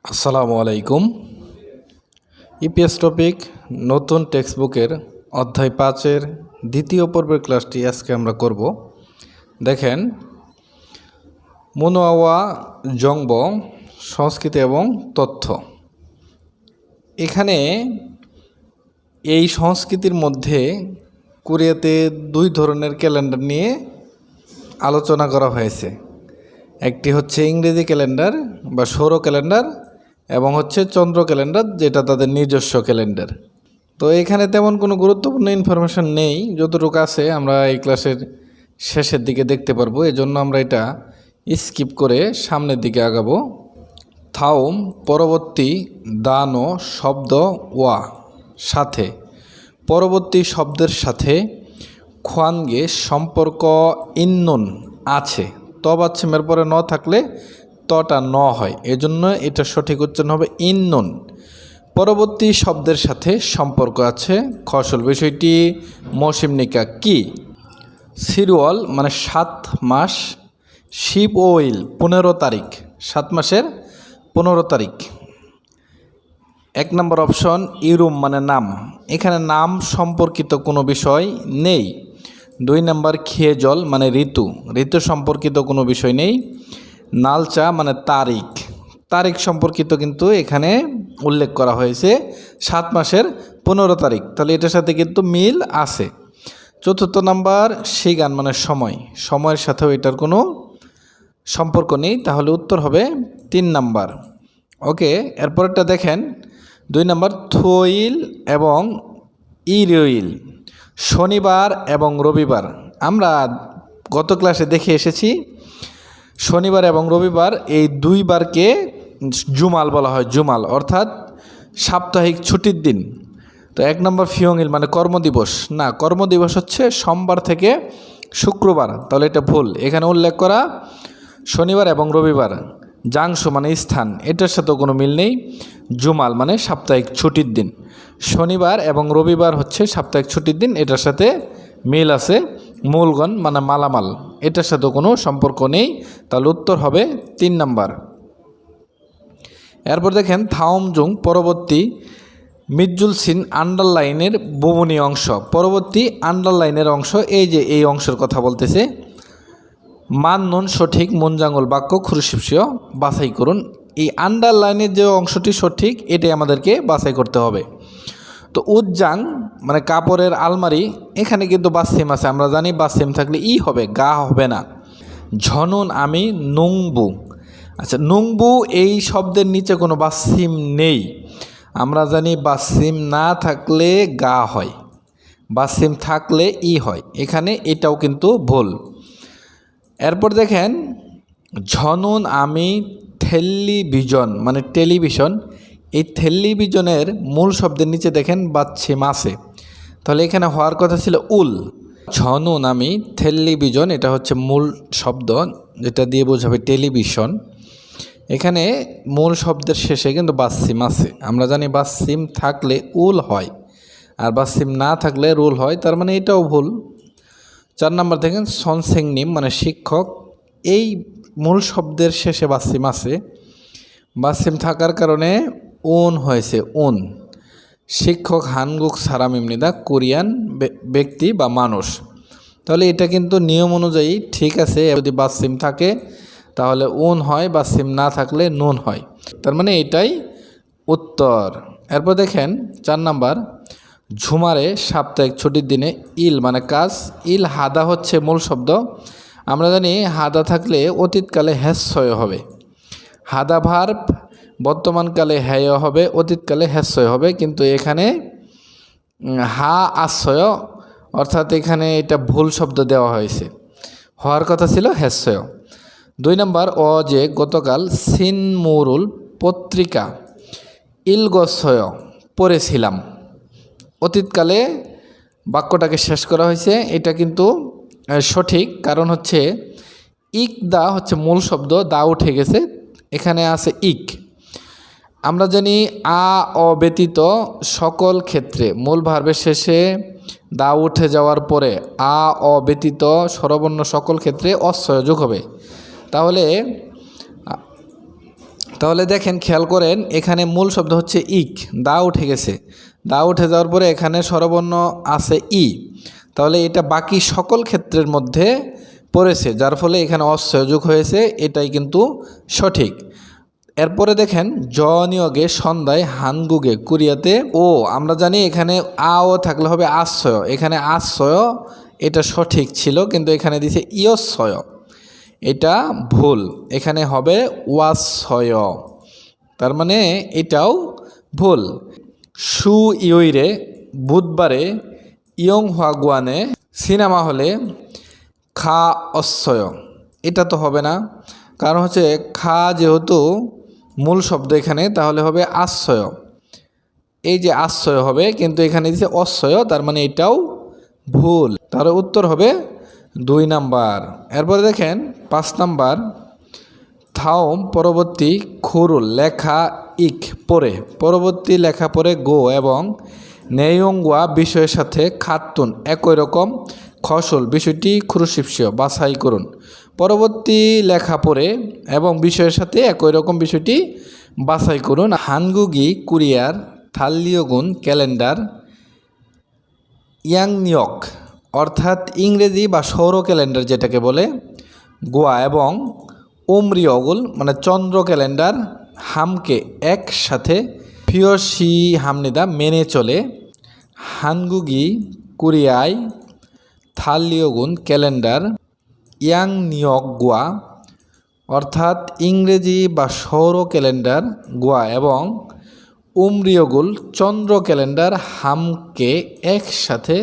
আসসালামু আলাইকুম। EPS topic নতুন টেক্সটবুকের অধ্যায় 5-এর দ্বিতীয় পর্বের ক্লাসটি আজকে আমরা করব। দেখেন, মুনওয়া জংব সংস্কৃতি এবং তথ্য। এখানে এই সংস্কৃতির মধ্যে কোরিয়াতে দুই ধরনের ক্যালেন্ডার নিয়ে আলোচনা করা হয়েছে। একটি হচ্ছে ইংরেজি ক্যালেন্ডার বা সৌর ক্যালেন্ডার এবং হচ্ছে চন্দ্র ক্যালেন্ডার, যেটা তাদের নিজস্ব ক্যালেন্ডার। তো এখানে তেমন কোনো গুরুত্বপূর্ণ ইনফরমেশন নেই, যতটুকু আছে আমরা এই ক্লাসের শেষের দিকে দেখতে পারবো। এজন্য আমরা এটা স্কিপ করে সামনের দিকে আগাবো। থাউম পরবর্তী, দানো শব্দ ওয়া সাথে, পরবর্তী শব্দের সাথে খোয়ানগে সম্পর্ক ইন্নুন আছে, তবাচ্ছিমের পরে ন থাকলে তটা ন হয়, এজন্য এটা সঠিক উচ্চারণ হবে ইন্নুন। পরবর্তী শব্দের সাথে সম্পর্ক আছে খসল। বিষয়টি মৌসিমনিকা কি? সিরিয়াল মানে 7 মাস, শিব ওইল 15 তারিখ, 7 মাসের 15 তারিখ। 1 নম্বর অপশন ইরুম মানে নাম, এখানে নাম সম্পর্কিত কোনো বিষয় নেই। 2 নম্বর খেয়ে জল মানে ঋতু, ঋতু সম্পর্কিত কোনো বিষয় নেই। নালচা মানে তারিখ, তারিখ সম্পর্কিত কিন্তু এখানে উল্লেখ করা হয়েছে 7 মাসের 15 তারিখ, তাহলে এটার সাথে কিন্তু মিল আছে। 4 নম্বর সিগান মানে সময়, সময়ের সাথেও এটার কোনো সম্পর্ক নেই, তাহলে উত্তর হবে 3 নম্বর। ওকে, এরপরটা দেখেন 2 নম্বর থইল এবং ইরইল, শনিবার এবং রবিবার। আমরা গত ক্লাসে দেখে এসেছি শনিবার এবং রবিবার এই 2 বারকে জুমাল বলা হয়, জুমাল অর্থাৎ সাপ্তাহিক ছুটির দিন। তো 1 নম্বর ফিয়ংইল মানে কর্মদিবস, না কর্মদিবস হচ্ছে সোমবার থেকে শুক্রবার, তাহলে এটা ভুল। এখানে উল্লেখ করা শনিবার এবং রবিবার। জাংশু মানে স্থান, এটার সাথেও কোনো মিল নেই। জুমাল মানে সাপ্তাহিক ছুটির দিন, শনিবার এবং রবিবার হচ্ছে সাপ্তাহিক ছুটির দিন, এটার সাথে মিল আছে। মূলগণ মানে মালামাল, এটার সাথেও কোনো সম্পর্ক নেই, তাহলে উত্তর হবে 3 নম্বর। এরপর দেখেন থাওমজুং পরবর্তী, মিজুল সিন আন্ডারলাইনের বুবনী অংশ, পরবর্তী আন্ডারলাইনের অংশ, এই যে এই অংশের কথা বলতেছে। মান নুন সঠিক, মুনজাঙ্গুল বাক্য খুরশিপসীয় বাছাই করুন। এই আন্ডারলাইনের যে অংশটি সঠিক এটাই আমাদেরকে বাছাই করতে হবে। তো উজ্জাং মানে কাপড়ের আলমারি, এখানে কিন্তু বাসিম আছে, আমরা জানি বাসিম থাকলে ই হবে, গা হবে না। ঝনুন আমি নুংবু, আচ্ছা নুংবু এই শব্দের নিচে কোনো বাসিম নেই, আমরা জানি বাসিম না থাকলে গা হয়, বাসিম থাকলে ই হয়, এখানে এটাও কিন্তু ভুল। এরপর দেখেন ঝনুন আমি টেলিভিশন মানে টেলিভিশন, এই টেলিভিশনের মূল শব্দের নিচে দেখেন বাচ্ছিম আছে, তাহলে এখানে হওয়ার কথা ছিল উল। ঝনুন আমি টেলিভিশন, এটা হচ্ছে মূল শব্দ যেটা দিয়ে বোঝাবে টেলিভিশন, এখানে মূল শব্দের শেষে কিন্তু বাচ্ছিম আছে, আমরা জানি বাচ্ছিম থাকলে উল হয় আর বাচ্ছিম না থাকলে রুল হয়, তার মানে এটাও ভুল। 4 নম্বর দেখেন সনসেংনিম মানে শিক্ষক, এই মূল শব্দের শেষে বাচ্ছিম আছে, বাচ্ছিম থাকার কারণে উন হয়েছে উন। শিক্ষক হানগুক সারামিমনিদা কোরিয়ান ব্যক্তি বা মানুষ, তাহলে এটা কিন্তু নিয়ম অনুযায়ী ঠিক আছে, যদি বাচ্ছিম থাকে তাহলে উন হয়, বাচ্ছিম না থাকলে নুন হয়, তার মানে এটাই উত্তর। এরপর দেখেন 4 নম্বর ঝুমারে সাপ্তাহিক ছুটির দিনে ইল মানে কাজ, ইল হাদা হচ্ছে মূল শব্দ, আমরা জানি হাদা থাকলে অতীতকালে হ্যাস্যয় হবে, হাদা ভার্ব বর্তমানকালে হ্যায় হবে, অতীতকালে হ্যাস্যয় হবে, কিন্তু এখানে হা আশ্রয়, অর্থাৎ এখানে এটা ভুল শব্দ দেওয়া হয়েছে, হওয়ার কথা ছিল হ্যাস্যয়। 2 নম্বর অ যে গতকাল সিনমুরুল পত্রিকা ইলগসয় পড়েছিলাম, অতীতকালে বাক্যটাকে শেষ করা হয়েছে, এটা কিন্তু সঠিক, কারণ হচ্ছে ইক দা হচ্ছে মূল শব্দ, দা উঠে গেছে, এখানে আছে ইক। আমরা জানি আ অব্যতীত সকল ক্ষেত্রে মূল ভার্বের শেষে দা উঠে যাওয়ার পরে আ অব্যতীত স্বরবর্ণ সকল ক্ষেত্রে অস্বয় যোগ হবে, তাহলে তাহলে দেখেন, খেয়াল করেন, এখানে মূল শব্দ হচ্ছে ইক, দা উঠে গেছে। দা উঠে যাওয়ার পরে এখানে স্বরবর্ণ আছে ই, তাহলে এটা বাকি সকল ক্ষেত্রের মধ্যে পড়েছে, যার ফলে এখানে অস্বয় যোগ হয়েছে, এটাই কিন্তু সঠিক। এরপরে দেখেন, জ নিয়োগে সন্ধ্যায় হানগুগে কুরিয়াতে ও, আমরা জানি এখানে আও থাকলে হবে আশ্রয়, এখানে আশ্রয় এটা সঠিক ছিল, কিন্তু এখানে দিছে ইয়স্বয়, এটা ভুল, এখানে হবে ওয়াস্বয়, তার মানে এটাও ভুল। সু ইয়ইরে বুধবারে ইয়ং হাগুয়ানে সিনেমা হলে খা অস্বয়, এটা তো হবে না, কারণ হচ্ছে খা যেহেতু মূল শব্দ এখানে, তাহলে হবে আশ্রয়, এই যে আশ্রয় হবে, কিন্তু এখানে দিচ্ছে অশ্রয়, তার মানে এটাও ভুল, তাহলে উত্তর হবে 2 নাম্বার। এরপরে দেখেন 5 নাম্বার, থাওম পরবর্তী খুরুল লেখা ইক পরে, পরবর্তী লেখা পরে গো এবং নেয়ঙ্গুয়া বিষয়ের সাথে খাতুন একই রকম খসল বিষয়টি খুরুশিপসীয় বাছাই করুন। পরবর্তী লেখা পড়ে এবং বিষয়ের সাথে একই রকম বিষয়টি বাছাই করুন। হানগুগি কুরিয়ার থাল্লিয়গুন ক্যালেন্ডার ইয়াংনিয়ক, অর্থাৎ ইংরেজি বা সৌর ক্যালেন্ডার যেটাকে বলে, গোয়া এবং উমরিয়গুল মানে চন্দ্র ক্যালেন্ডার হামকে একসাথে ফিয়সি হামনিদা মেনে চলে। হানগুগি কুরিয়ায় থাল্লিয়গুন ক্যালেন্ডার ইয়াংনিয়ক গোয়া, অর্থাৎ ইংরেজি বা সৌর ক্যালেন্ডার গোয়া এবং উমরিয়গুল চন্দ্র ক্যালেন্ডার হামকে একসাথে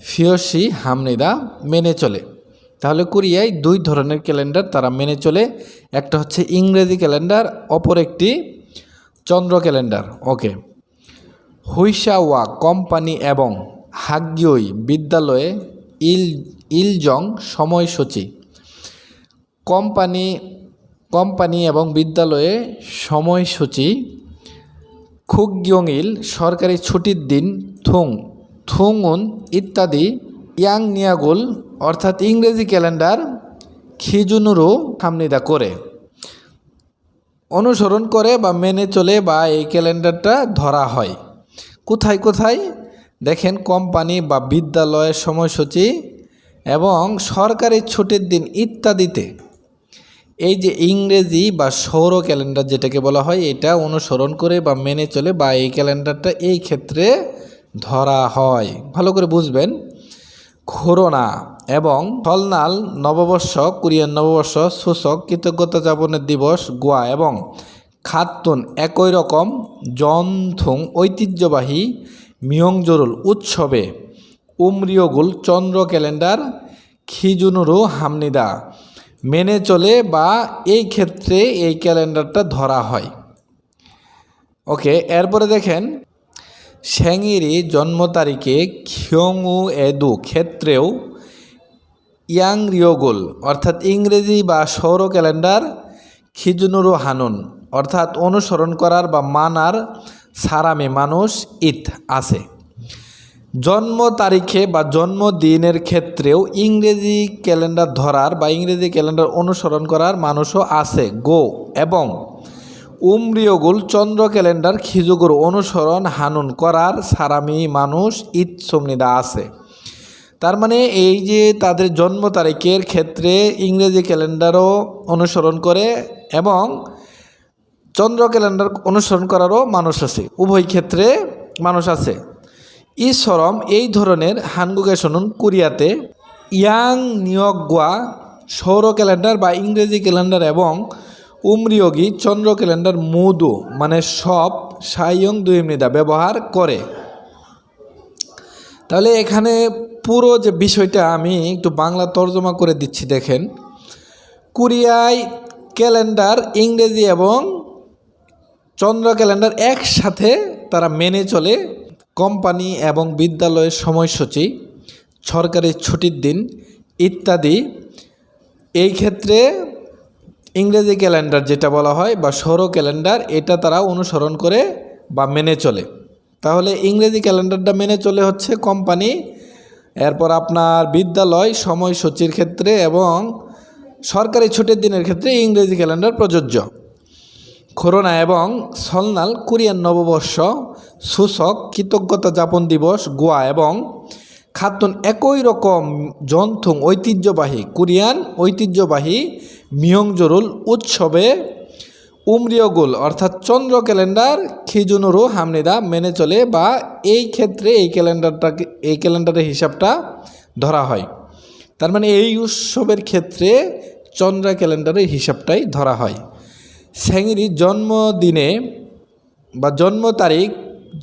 ফিয়সি হামনিদা মেনে চলে। তাহলে কোরিয়ায় 2 ধরনের ক্যালেন্ডার তারা মেনে চলে, একটা হচ্ছে ইংরেজি ক্যালেন্ডার, অপর একটি চন্দ্র ক্যালেন্ডার। ওকে। হুইশাওয়া কোম্পানি এবং হাগ্যই বিদ্যালয়ে ইলজং সময়সূচি, কোম্পানি এবং বিদ্যালয়ে সময়সূচি, খুগ্যংইল সরকারি ছুটির দিন, থুংউন ইত্যাদি, ইয়াংনিয়াগুল অর্থাৎ ইংরেজি ক্যালেন্ডার খিজুনুরু হামনিদা করে অনুসরণ করে বা মেনে চলে বা এই ক্যালেন্ডারটা ধরা হয়। কোথায় কোথায় দেখেন, কোম্পানি বা বিদ্যালয়ের সময়সূচি এবং সরকারি ছুটির দিন ইত্যাদিতে এই যে ইংরেজি বা সৌর ক্যালেন্ডার যেটাকে বলা হয়, এটা অনুসরণ করে বা মেনে চলে বা এই ক্যালেন্ডারটা এই ক্ষেত্রে ধরা হয়। ভালো করে বুঝবেন। করোনা এবং থলনাল নববর্ষ কোরিয়ান নববর্ষ সূচক কৃতজ্ঞতা যাপনের দিবস গোয়া এবং খাতুন একই রকম জনথুং ঐতিহ্যবাহী মিয়ংজরুল উৎসবে উমরিয়গুল চন্দ্র ক্যালেন্ডার খিজুনুরু হামনিদা মেনে চলে বা এই ক্ষেত্রে এই ক্যালেন্ডারটা ধরা হয়। ওকে। এরপরে দেখেন, শ্যাঙিরি জন্ম তারিখে খিয়ংউ এদু ক্ষেত্রেও ইয়াংরিয়গুল অর্থাৎ ইংরেজি বা সৌর ক্যালেন্ডার খিজুনুরু হানুন অর্থাৎ অনুসরণ করার বা মানার সারামে মানুষ ইত আছে। জন্ম তারিখে বা জন্মদিনের ক্ষেত্রেও ইংরেজি ক্যালেন্ডার ধরার বা ইংরেজি ক্যালেন্ডার অনুসরণ করার মানুষও আছে গো এবং উমরিয়গুল চন্দ্র ক্যালেন্ডার খিজুগুর অনুসরণ হানুন করার সারামি মানুষ ঈদ সমনিদা আছে। তার মানে এই যে তাদের জন্ম তারিখের ক্ষেত্রে ইংরেজি ক্যালেন্ডারও অনুসরণ করে এবং চন্দ্র ক্যালেন্ডার অনুসরণ করারও মানুষ আছে, উভয় ক্ষেত্রে মানুষ আছে। ইসরম এই ধরনের হানগুগে শুনুন কোরিয়াতে ইয়াং নিয়গোয়া সৌর ক্যালেন্ডার বা ইংরেজি ক্যালেন্ডার এবং উমরিয়গি চন্দ্র ক্যালেন্ডার মুদু মানে সব সাইয়ং দুইমনিদা ব্যবহার করে। তাহলে এখানে পুরো যে বিষয়টা আমি একটু বাংলা তর্জমা করে দিচ্ছি। দেখেন, কোরিয়ায় ক্যালেন্ডার ইংরেজি এবং চন্দ্র ক্যালেন্ডার একসাথে তারা মেনে চলে। কোম্পানি এবং বিদ্যালয়ের সময়সূচি, সরকারি ছুটির দিন ইত্যাদি এই ক্ষেত্রে ইংরেজি ক্যালেন্ডার যেটা বলা হয় বা সৌর ক্যালেন্ডার এটা তারা অনুসরণ করে বা মেনে চলে। তাহলে ইংরেজি ক্যালেন্ডারটা মেনে চলে হচ্ছে কোম্পানি, এরপর আপনার বিদ্যালয় সময়সূচির ক্ষেত্রে এবং সরকারি ছুটির দিনের ক্ষেত্রে ইংরেজি ক্যালেন্ডার প্রযোজ্য। করোনা এবং সলনাল কোরিয়ান নববর্ষ সূচক কৃতজ্ঞতা যাপন দিবস গোয়া এবং খাতুন একই রকম জন্থুং ঐতিহ্যবাহী কোরিয়ান ঐতিহ্যবাহী মিয়ংজরুল উৎসবে উমরিয়গুল অর্থাৎ চন্দ্র ক্যালেন্ডার খিজুনুরু হামনিদা মেনে চলে বা এই ক্ষেত্রে এই ক্যালেন্ডারের হিসাবটা ধরা হয়। তার মানে এই উৎসবের ক্ষেত্রে চন্দ্র ক্যালেন্ডারের হিসাবটাই ধরা হয়। স্যাংরি জন্মদিনে বা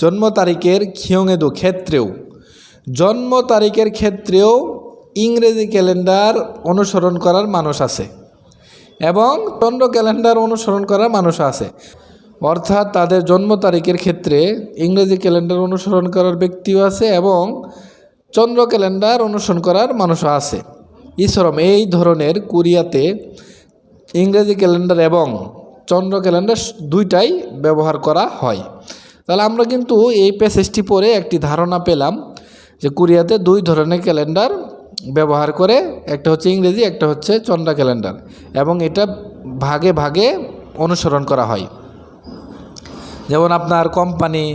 জন্ম তারিখের খিয়ংএদু ক্ষেত্রেও ইংরেজি ক্যালেন্ডার অনুসরণ করার মানুষ আছে এবং চন্দ্র ক্যালেন্ডার অনুসরণ করার মানুষ আছে। অর্থাৎ তাদের জন্ম তারিখের ক্ষেত্রে ইংরেজি ক্যালেন্ডার অনুসরণ করার ব্যক্তিও আছে এবং চন্দ্র ক্যালেন্ডার অনুসরণ করার মানুষও আছে। ইসরম এই ধরনের কোরিয়াতে ইংরেজি ক্যালেন্ডার এবং চন্দ্র ক্যালেন্ডার দুইটাই ব্যবহার করা হয়। তাহলে আমরা কিন্তু এই প্যাসেজটি পড়ে একটি ধারণা পেলাম যে কোরিয়াতে দুই ধরনের ক্যালেন্ডার ব্যবহার করে, একটা হচ্ছে ইংরেজি, একটা হচ্ছে চন্দ্র ক্যালেন্ডার, এবং এটা ভাগে ভাগে অনুসরণ করা হয়। যেমন আপনার কোম্পানি,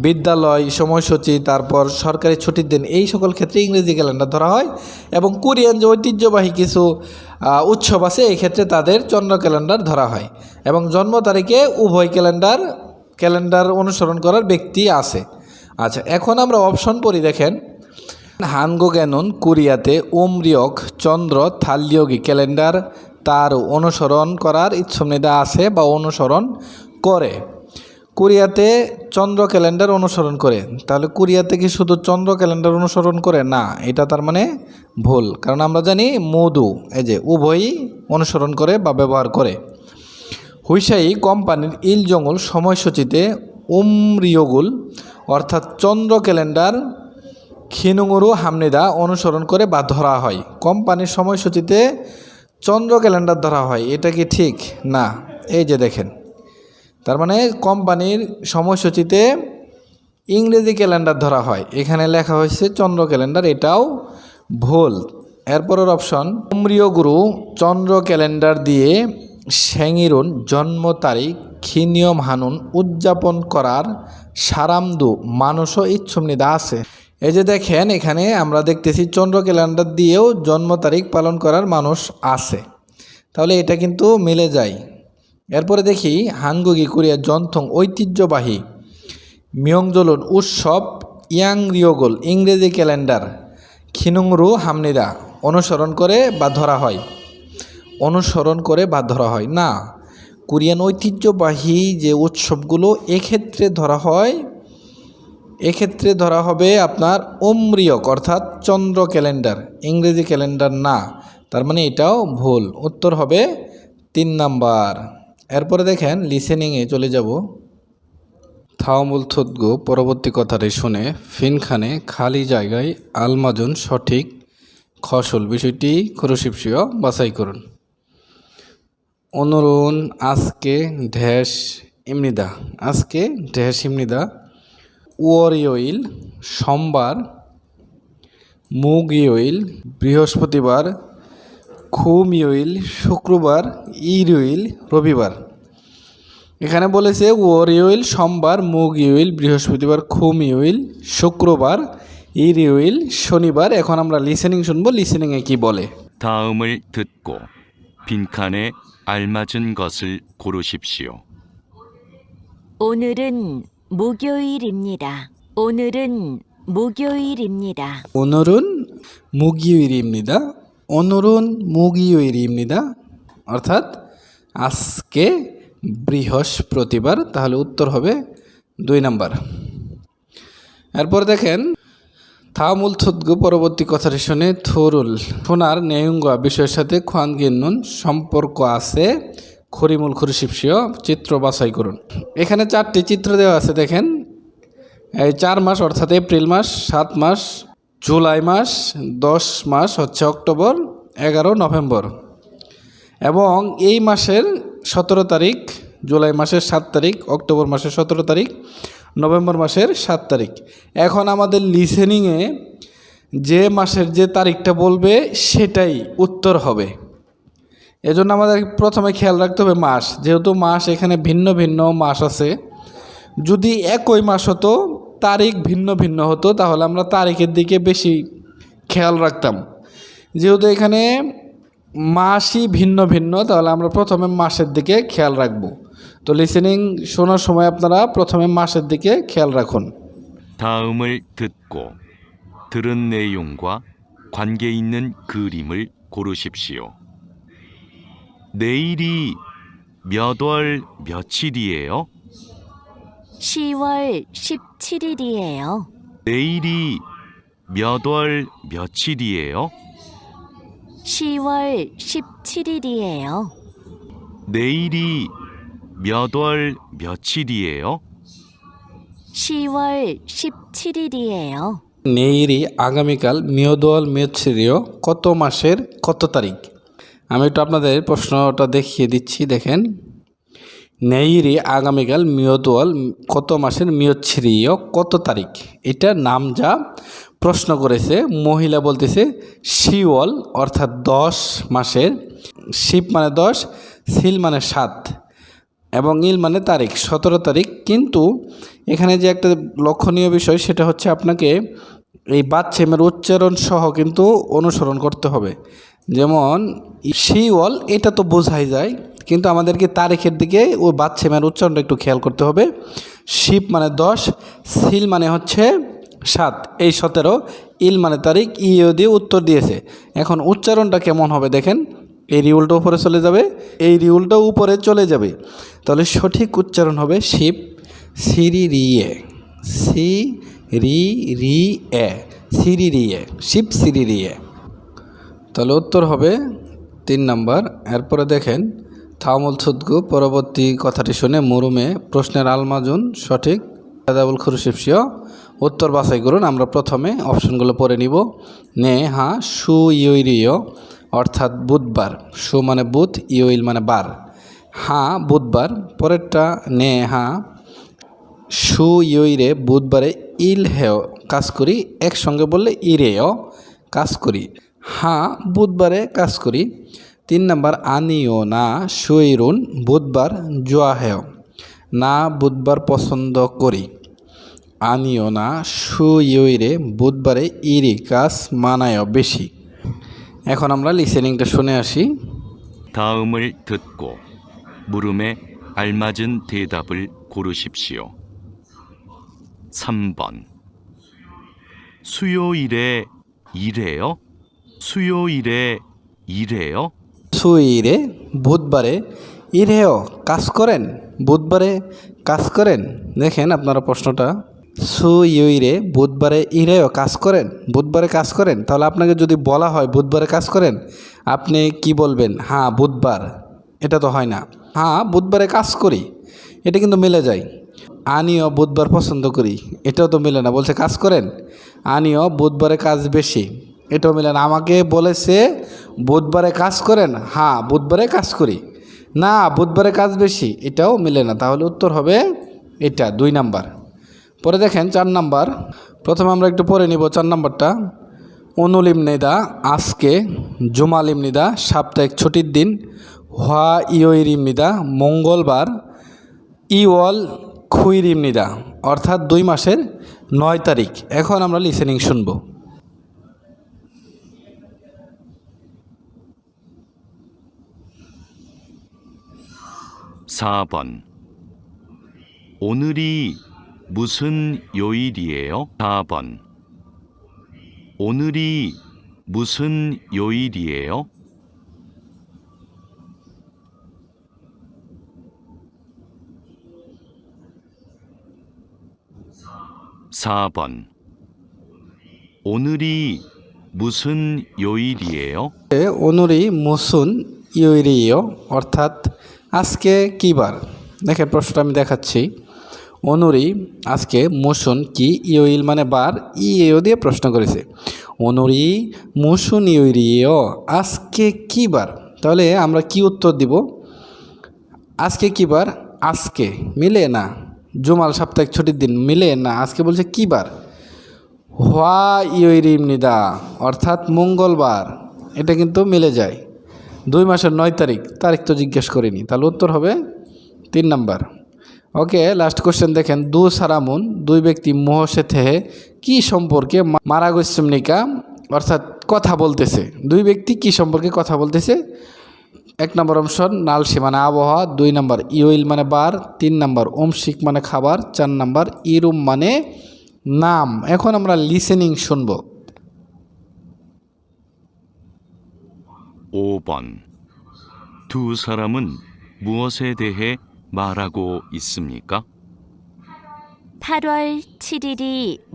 বিদ্যালয়, সময়সূচি, তারপর সরকারি ছুটির দিন, এই সকল ক্ষেত্রে ইংরেজি ক্যালেন্ডার ধরা হয় এবং কোরিয়ান যে ঐতিহ্যবাহী কিছু উৎসব আছে এই ক্ষেত্রে তাদের চন্দ্র ক্যালেন্ডার ধরা হয় এবং জন্ম তারিখে উভয় ক্যালেন্ডার অনুসরণ করার ব্যক্তি আছে। আচ্ছা, এখন আমরা অপশন পড়ি। দেখেন, হানগোগ্যানুন কোরিয়াতে উমরিয়ক চন্দ্র থালিয়গি ক্যালেন্ডার তার অনুসরণ করার ইচ্ছুমনিদা আছে বা অনুসরণ করে। কোরিয়াতে চন্দ্র ক্যালেন্ডার অনুসরণ করে, তাহলে কোরিয়াতে কি শুধু চন্দ্র ক্যালেন্ডার অনুসরণ করে? না, এটা তার মানে ভুল, কারণ আমরা জানি মধু এই যে উভয়ই অনুসরণ করে বা ব্যবহার করে। হুইসাই কোম্পানির ইলজঙ্গুল সময়সূচিতে উমরিয়গুল অর্থাৎ চন্দ্র ক্যালেন্ডার খিনুঙুরু হামনিদা অনুসরণ করে বা ধরা হয়। কোম্পানির সময়সূচিতে চন্দ্র ক্যালেন্ডার ধরা হয়, এটা কি ঠিক? না, এই যে দেখেন, তার মানে কোম্পানির সময়সূচিতে ইংরেজি ক্যালেন্ডার ধরা হয়, এখানে লেখা হয়েছে চন্দ্র ক্যালেন্ডার, এটাও ভুল। এরপরের অপশন, উমরিয়গুরু চন্দ্র ক্যালেন্ডার দিয়ে স্যাংইরুন জন্ম তারিখ খিনিয়ম হানুন উদযাপন করার সারামদু মানুষও ইচ্ছুমনিদা আছে। এই যে দেখেন, এখানে আমরা দেখতেছি চন্দ্র ক্যালেন্ডার দিয়েও জন্ম তারিখ পালন করার মানুষ আছে, তাহলে এটা কিন্তু মিলে যায়। এরপরে দেখি, হানগুগি কোরিয়া জন্থং ঐতিহ্যবাহী মিয়ংজলুন উৎসব ইয়াংরিয়গোল ইংরেজি ক্যালেন্ডার খিনুংরু হামনিদা অনুসরণ করে বা ধরা হয়। না, কোরিয়ান ঐতিহ্যবাহী যে উৎসবগুলো এক্ষেত্রে ধরা হবে আপনার উমরিয়ক অর্থাৎ চন্দ্র ক্যালেন্ডার, ইংরেজি ক্যালেন্ডার না, তার মানে এটাও ভুল। উত্তর হবে 3 নাম্বার। এরপরে দেখেন, লিসেনিংয়ে চলে যাব। থাওমুল থুতগু পরবর্তী কথাটি শুনে ফিনখানে খালি জায়গায় আলমাজুন সঠিক খসল বিষয়টি খুরুশিপসিও বাছাই করুন। অনুরুন আজকে ঢ্যাশ ইমনিদা ওয়ারিওইল সোমবার, মুগইওইল বৃহস্পতিবার, খুমিওইল শুক্রবার, ইরিওইল রবিবার। এখানে বলেছে ওয়ারিওইল সোমবার, মুগইওইল বৃহস্পতিবার, খুমিওইল শুক্রবার, ইরিওইল শনিবার। এখন আমরা লিসেনিং শুনবো, লিসেনিংয়ে কি বলে। 다음을 듣고 빈칸에 알맞은 것을 고르십시오. 오늘은 목요일입니다. 오늘은 মুগইওইরিমনিদা অর্থাৎ আজকে বৃহস্পতিবার, তাহলে উত্তর হবে 2 নাম্বার। এরপর দেখেন, থামুল থুতগু পরবর্তী কথাটি শুনে থুনার নেয়ুঙ্গা বিষয়ের সাথে খোয়ানগিন্নুন সম্পর্ক আছে খরিমুল খুরুশিপসিও চিত্র বাছাই করুন। এখানে 4টি চিত্র দেওয়া আছে। দেখেন, এই 4 মাস অর্থাৎ এপ্রিল মাস, 7 মাস জুলাই মাস, 10 মাস হচ্ছে অক্টোবর, 11 নভেম্বর, এবং এই মাসের 17 তারিখ, জুলাই মাসের 7 তারিখ, অক্টোবর মাসের 17 তারিখ, নভেম্বর মাসের 7 তারিখ। এখন আমাদের লিসেনিংয়ে যে মাসের যে তারিখটা বলবে সেটাই উত্তর হবে। এজন্য আমাদের প্রথমে খেয়াল রাখতে হবে মাস, যেহেতু মাস এখানে ভিন্ন ভিন্ন মাস আছে। যদি একই মাস হতো, তারিখ ভিন্ন ভিন্ন হতো, তাহলে আমরা তারিখের দিকে বেশি খেয়াল রাখতাম। যেহেতু এখানে মাসই ভিন্ন ভিন্ন, তাহলে আমরা প্রথমে মাসের দিকে খেয়াল রাখব। তো লিসেনিং শোনার সময় আপনারা প্রথমে মাসের দিকে খেয়াল রাখুন। 다음을 듣고 들은 내용과 관계 있는 그림을 고르십시오. 내일이 몇 월 며칠이에요? 10월 17일이에요. 내일이 몇 월 며칠이에요? 10월 17일이에요. 내일이 몇 월 며칠이에요? 10월 17일이에요. নেইরি আগামীকাল মিয়দোয়াল মেছরিও কত মাসের কত তারিখ। আমি একটু আপনাদের প্রশ্নটা দেখিয়ে দিচ্ছি, দেখেন। নেইরি আগামীকাল মিয়দোয়াল কত মাসের মিয়চ্ছিরিও কত তারিখ, এটা নাম যা প্রশ্ন করেছে। মহিলা বলতেছে শিওল অর্থাৎ 10 মাসের, শিব মানে 10, সিল মানে 7 এবং ইল মানে তারিখ 17 তারিখ। কিন্তু এখানে যে একটা লক্ষণীয় বিষয়, সেটা হচ্ছে আপনাকে এই বাচ্চেমের উচ্চারণ সহ কিন্তু অনুসরণ করতে হবে। যেমন শিওল এটা তো বোঝাই যায়, কিন্তু আমাদেরকে তারিখের দিকে ওই বাচ্চেমের উচ্চারণটা একটু খেয়াল করতে হবে। শিব মানে 10, সিল মানে হচ্ছে 7, এই 17, ইল মানে তারিখ, ইও দিয়ে উত্তর দিয়েছে। এখন উচ্চারণটা কেমন হবে দেখেন, এই রিউলটা উপরে চলে যাবে, এই রিউলটা উপরে চলে যাবে, তাহলে সঠিক উচ্চারণ হবে শিব সিরি রিয়ে, সি রি রি এ, সিরি রিয়ে, শিব সিরি রিয়ে। তাহলে উত্তর হবে 3 নাম্বার। এরপরে দেখেন থামুল থুদগু, পরবর্তী কথাটি শুনে মুরুমে প্রশ্নের আলমাজুন সঠিক দাবুল খুরুশিপসিও উত্তর বাছাই করুন। আমরা প্রথমে অপশনগুলো পড়ে নিব। নে হা সু ইউরিও অর্থাৎ বুধবার, সু মানে বুধ, ইউইল মানে বার, হা বুধবার। পরেরটা নে হা সু ইউইরে বুধবারে ইল হেও কাজ করি, একসঙ্গে বললে ইরেও কাজ করি, হা বুধবারে কাজ করি। 3 নাম্বার আনিও না সুইরুন বুধবার জোয়া হেও, না বুধবার পছন্দ করি। আনিও না সুইরে বুধবারে ইরি কাজ মানায় বেশি। এখন আমরা লিসেনিংটা শুনে আসি। 다음을 듣고 물음에 알맞은 대답을 고르십시오. 3번 수요일에 일해요? 수요일에 일해요? সুইরে বুধবারে ইরেও কাজ করেন, বুধবারে কাজ করেন। দেখেন আপনারা প্রশ্নটা, সুইরে বুধবারে ইরেও কাজ করেন, বুধবারে কাজ করেন। তাহলে আপনাকে যদি বলা হয় বুধবারে কাজ করেন, আপনি কি বলবেন? হ্যাঁ বুধবার। এটা তো হয় না। হ্যাঁ বুধবারে কাজ করি, এটা কিন্তু মিলে যায়। আনিও বুধবার পছন্দ করি, এটাও তো মিলে না, বলছে কাজ করেন। আনিও বুধবারে কাজ বেশি, এটাও মিলে না। আমাকে বলেছে বুধবারে কাজ করেন, হ্যাঁ বুধবারে কাজ করি, না বুধবারে কাজ বেশি, এটাও মিলে না। তাহলে উত্তর হবে এটা 2 নাম্বার। পরে দেখেন 4 নাম্বার। প্রথমে আমরা একটু পড়ে নিব 4 নাম্বারটা। অনুলিমনিদা আজকে, জুমালিমনিদা সাপ্তাহিক ছুটির দিন, হওয়া ইয়রিমনিদা মঙ্গলবার, ইওয়াল খুইরিমনিদা অর্থাৎ 2 মাসের 9 তারিখ। এখন আমরা লিসেনিং শুনব। 4번 오늘이 무슨 요일이에요? 4번 오늘이 무슨 요일이에요? 4번 오늘이 무슨 요일이에요? ওনুরি মুসুন ইউরিও অর্থাৎ আজকে কী বার। দেখেন প্রশ্নটা আমি দেখাচ্ছি। অনুরি আজকে, মুসুন কি, ইউইল মানে বার, ইও দিয়ে প্রশ্ন করেছে। অনুরি মুসুন ইউরিও আজকে কী বার। তাহলে আমরা কি উত্তর দিব? আজকে কী বার, আজকে মিলে না। জুমাল সাপ্তাহিক ছুটির দিন মিলে না, আজকে বলছে কী বার। হওয়া ইয়রিমনিদা অর্থাৎ মঙ্গলবার, এটা কিন্তু মিলে যায়। 2 মাসের 9 তারিখ, তারিখ তো জিজ্ঞেস করিনি, তাহলে উত্তর হবে 3 নাম্বার। ওকে, লাস্ট কোশ্চেন দেখেন, দু সারামুন, দুই ব্যক্তি মোহসেথে কি সম্পর্কে মারা গৈসুমনিকা, অর্থাৎ কথা বলতেছে। দুই ব্যক্তি কি সম্পর্কে কথা বলতেছে? 1 নম্বর অপশন নালসি মানে আবহাওয়া, 2 নম্বর ইউইল মানে বার, 3 নম্বর ওমশিক মানে খাবার, 4 নম্বর ইরুম মানে নাম। এখন আমরা লিসেনিং শুনব। 5번. 두 사람은 무엇에 대해 말하고 있습니까? 8월 7일이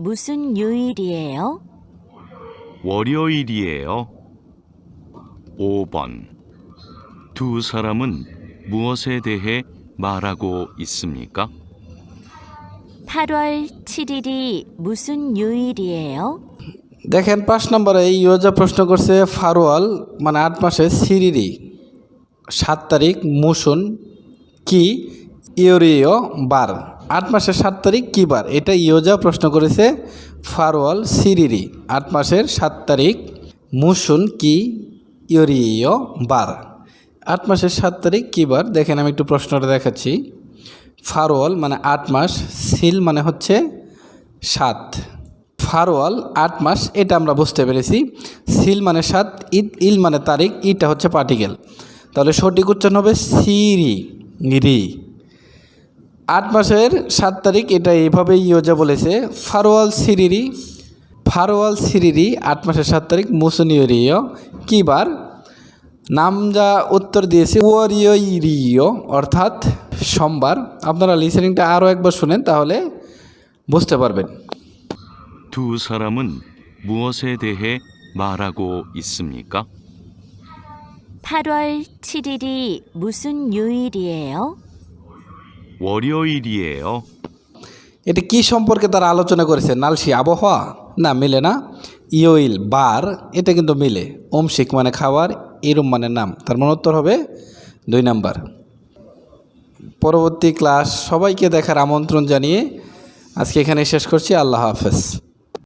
무슨 요일이에요? 월요일이에요. 5번. 두 사람은 무엇에 대해 말하고 있습니까? 8월 7일이 무슨 요일이에요? দেখেন 5 নম্বরে ইয়োজা প্রশ্ন করছে ফারওয়াল মানে 8 মাসে সিরিরি 7 তারিখ, মুসুন কি ইয়োরিও বার। 8 মাসের 7 তারিখ কী বার? এটা ইয়োজা প্রশ্ন করেছে ফারওয়াল সিরিরি 8 মাসের 7 তারিখ, মুসুন কি ইয়োরিও বার। 8 মাসের 7 তারিখ কী বার? দেখেন আমি একটু প্রশ্নটা দেখাচ্ছি। ফারওয়াল মানে 8 মাস, সিল মানে হচ্ছে 7, ফারওয়াল 8 মাস, এটা আমরা বুঝতে পেরেছি। সিল মানে 7, ইল মানে তারিখ, ইটা হচ্ছে পার্টিকেল, তাহলে সঠিক উচ্চারণ হবে সিরি রি। 8 মাসের 7 তারিখ, এটা এইভাবে ইয়োজা বলেছে ফারওয়াল সিরিরি, ফারওয়াল সিরিরি 8 মাসের 7 তারিখ, মুসুনিয়রিও কী বার? নাম যা উত্তর দিয়েছে ওয়ারিয়রিও অর্থাৎ সোমবার। আপনারা লিসেনিংটা আরও একবার শুনেন তাহলে বুঝতে পারবেন। 두 사람은 무엇에 대해 말하고 있습니까? 8월 7일이 무슨 요일이에요? 월요일이에요. এটা কি সম্পর্কে তারা আলোচনা করেছে? নালসি আবহাওয়া? না, মিলে না। ইয়োইল বার, এটা কিন্তু মিলে। ওমশিক মানে খাবার, ইরুম মানে নাম, তার মানে উত্তর হবে 2 নাম্বার। পরবর্তী ক্লাস সবাইকে দেখার আমন্ত্রণ জানিয়ে আজকে এখানে শেষ করছি। আল্লাহ হাফেজ।